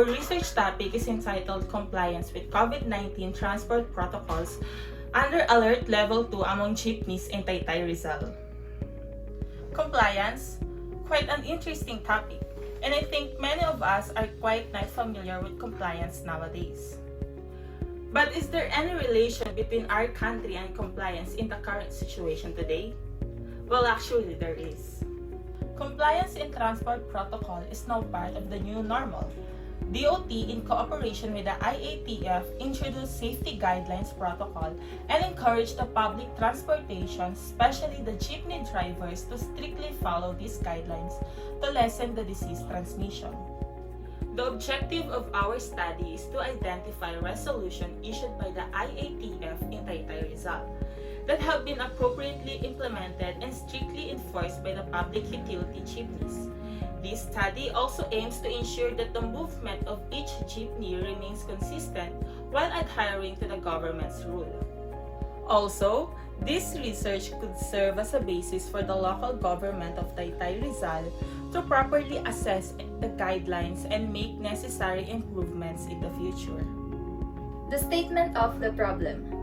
Our research topic is entitled Compliance with COVID-19 Transport Protocols under Alert Level 2 among jeepneys in Taytay, Rizal. Compliance? Quite an interesting topic, and I think many of us are quite not familiar with compliance nowadays. But is there any relation between our country and compliance in the current situation today? Well, actually there is. Compliance in transport protocol is now part of the new normal. DOT, in cooperation with the IATF, introduced safety guidelines protocol and encouraged the public transportation, especially the jeepney drivers, to strictly follow these guidelines to lessen the disease transmission. The objective of our study is to identify resolutions issued by the IATF in Taytay, Rizal that have been appropriately implemented and strictly enforced by the public utility jeepneys. This study also aims to ensure that the movement of each jeepney remains consistent while adhering to the government's rule. Also, this research could serve as a basis for the local government of Taytay, Rizal to properly assess the guidelines and make necessary improvements in the future. The statement of the problem.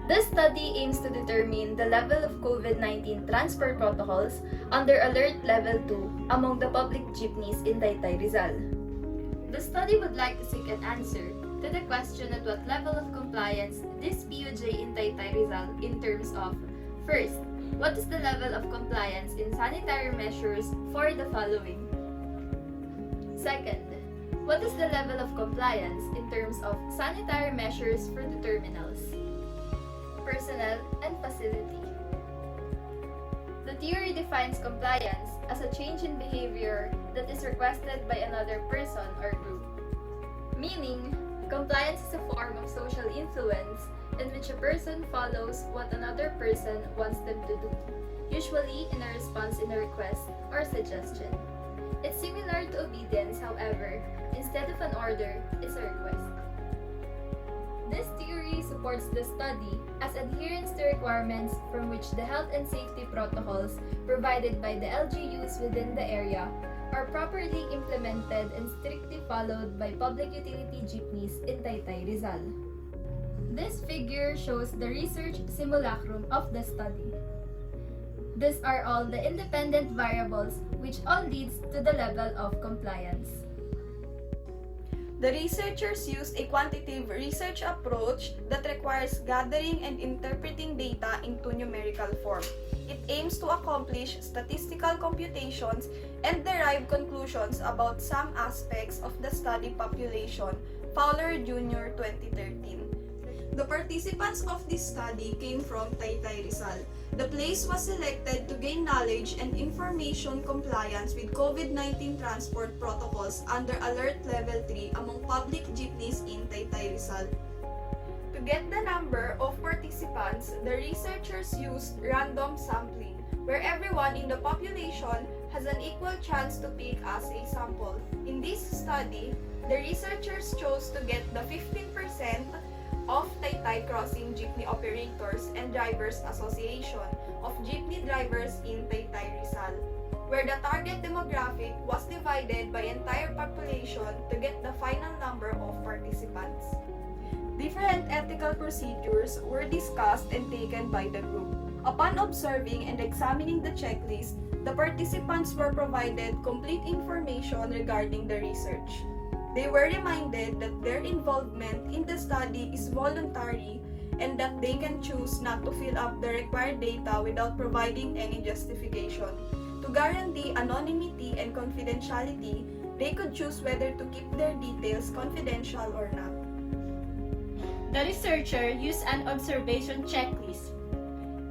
This study aims to determine the level of COVID-19 transport protocols under Alert Level 2 among the public jeepneys in Taytay, Rizal. The study would like to seek an answer to the question at what level of compliance this PUJ in Taytay, Rizal in terms of: first, what is the level of compliance in sanitary measures for the following? Second, what is the level of compliance in terms of sanitary measures for the terminals, personnel, and facility? The theory defines compliance as a change in behavior that is requested by another person or group. Meaning, compliance is a form of social influence in which a person follows what another person wants them to do, usually in a response in a request or suggestion. It's similar to obedience, however, instead of an order, it's a request. This theory supports the study as adherence to requirements from which the health and safety protocols provided by the LGUs within the area are properly implemented and strictly followed by public utility jeepneys in Taytay, Rizal. This figure shows the research simulacrum of the study. These are all the independent variables which all leads to the level of compliance. The researchers used a quantitative research approach that requires gathering and interpreting data into numerical form. It aims to accomplish statistical computations and derive conclusions about some aspects of the study population, Fowler Jr. 2013. The participants of this study came from Taytay, Rizal. The place was selected to gain knowledge and information compliance with COVID-19 transport protocols under Alert Level 3 among public jeepneys in Taytay, Rizal. To get the number of participants, the researchers used random sampling, where everyone in the population has an equal chance to pick as a sample. In this study, the researchers chose to get the 15% of Taytay Crossing Jeepney Operators and Drivers Association of Jeepney Drivers in Taytay, Rizal, where the target demographic was divided by entire population to get the final number of participants. Different ethical procedures were discussed and taken by the group. Upon observing and examining the checklist, the participants were provided complete information regarding the research. They were reminded that their involvement in the study is voluntary and that they can choose not to fill up the required data without providing any justification. To guarantee anonymity and confidentiality, they could choose whether to keep their details confidential or not. The researcher used an observation checklist.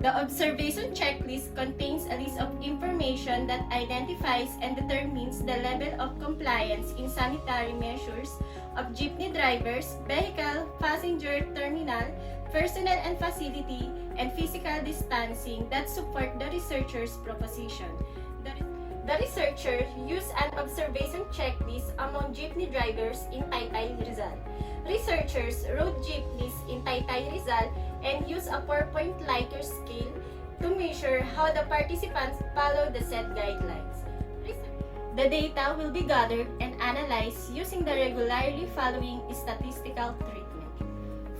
The observation checklist contains a list of information that identifies and determines the level of compliance in sanitary measures of jeepney drivers, vehicle, passenger, terminal, personnel and facility, and physical distancing that support the researcher's proposition. The researcher used an observation checklist among jeepney drivers in Taytay, Rizal. Researchers rode jeepneys in Taytay, Rizal and used a 4-point Likert scale to measure how the participants followed the set guidelines. The data will be gathered and analyzed using the regularly following statistical treatment.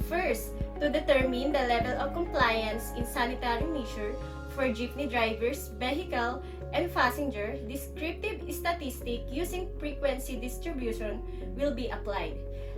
First, to determine the level of compliance in sanitary measure for jeepney drivers, vehicle, and passenger, descriptive statistic using frequency distribution will be applied.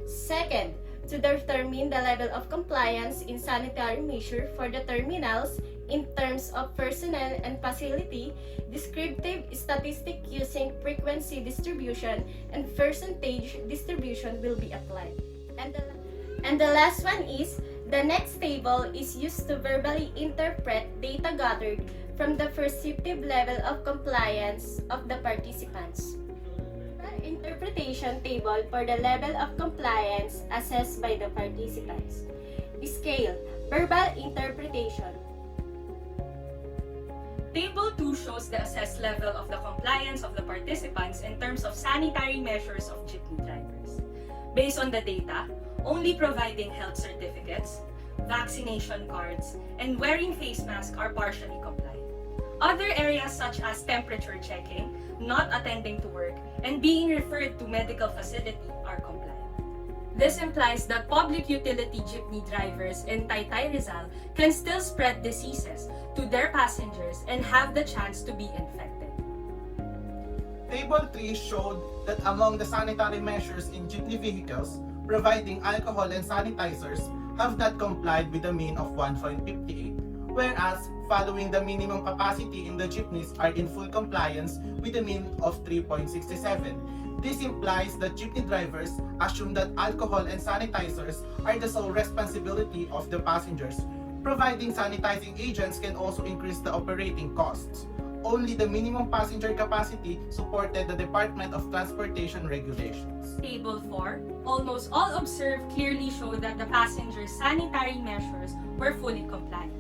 Second, to determine the level of compliance in sanitary measure for the terminals in terms of personnel and facility, descriptive statistic using frequency distribution and percentage distribution will be applied. And the last one is, the next table is used to verbally interpret data gathered from the perceptive level of compliance of the participants. Interpretation table for the level of compliance assessed by the participants. Scale, verbal interpretation. Table 2 shows the assessed level of the compliance of the participants in terms of sanitary measures of jeepney drivers. Based on the data, only providing health certificates, vaccination cards, and wearing face masks are partially compliant. Other areas such as temperature checking, not attending to work, and being referred to medical facility are compliant. This implies that public utility jeepney drivers in Taytay Rizal can still spread diseases to their passengers and have the chance to be infected. Table 3 showed that among the sanitary measures in jeepney vehicles, providing alcohol and sanitizers have not complied with a mean of 1.58, whereas following the minimum capacity in the jeepneys are in full compliance with a mean of 3.67. This implies that jeepney drivers assume that alcohol and sanitizers are the sole responsibility of the passengers. Providing sanitizing agents can also increase the operating costs. Only the minimum passenger capacity supported the Department of Transportation regulations. Table 4, almost all observed clearly show that the passengers' sanitary measures were fully compliant.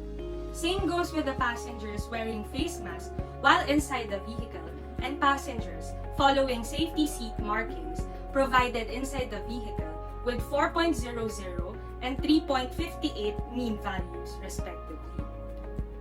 Same goes with the passengers wearing face masks while inside the vehicle and passengers following safety seat markings provided inside the vehicle with 4.00 and 3.58 mean values respectively.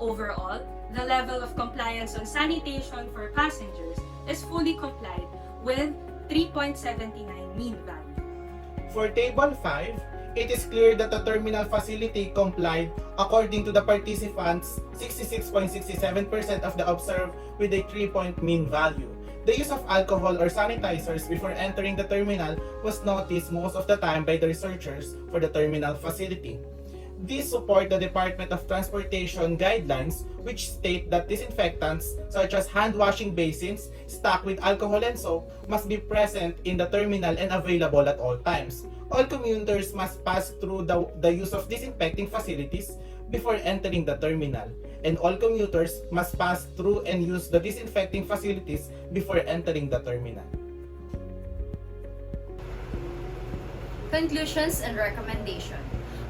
Overall, the level of compliance on sanitation for passengers is fully complied with 3.79 mean value. For Table 5, it is clear that the terminal facility complied according to the participants 66.67% of the observed with a 3-point mean value. The use of alcohol or sanitizers before entering the terminal was noticed most of the time by the researchers for the terminal facility. These support the Department of Transportation guidelines which state that disinfectants such as hand washing basins stocked with alcohol and soap must be present in the terminal and available at all times. All commuters must pass through the use of disinfecting facilities before entering the terminal, and all commuters must pass through and use the disinfecting facilities before entering the terminal. Conclusions and recommendation.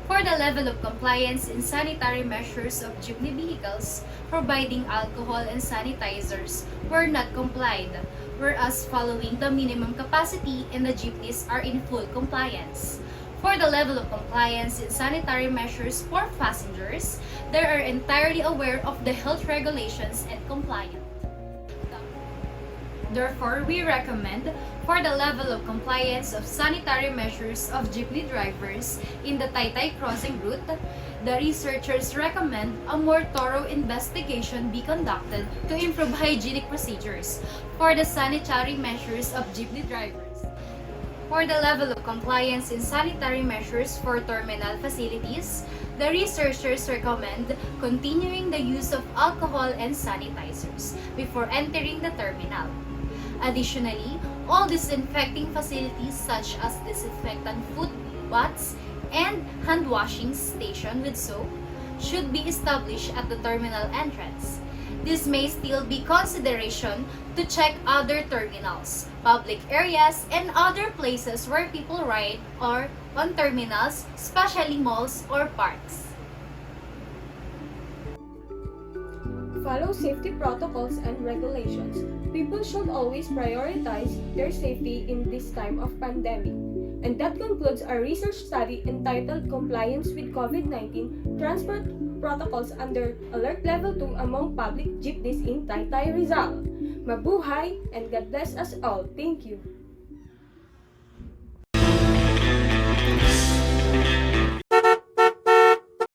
For the level of compliance in sanitary measures of jeepney vehicles, providing alcohol and sanitizers were not complied, whereas following the minimum capacity in the jeepneys are in full compliance. For the level of compliance in sanitary measures for passengers, they are entirely aware of the health regulations and compliant. Therefore, we recommend for the level of compliance of sanitary measures of jeepney drivers in the Taytay crossing route, the researchers recommend a more thorough investigation be conducted to improve hygienic procedures for the sanitary measures of jeepney drivers. For the level of compliance in sanitary measures for terminal facilities, the researchers recommend continuing the use of alcohol and sanitizers before entering the terminal. Additionally, all disinfecting facilities such as disinfectant foot baths and hand washing station with soap should be established at the terminal entrance. This may still be consideration to check other terminals, public areas, and other places where people ride or on terminals, especially malls or parks. Follow safety protocols and regulations. People should always prioritize their safety in this time of pandemic. And that concludes our research study entitled Compliance with COVID-19 Transport Protocols under Alert Level 2 among Public Jeepneys in Taytay Rizal. Mabuhay and God bless us all. Thank you.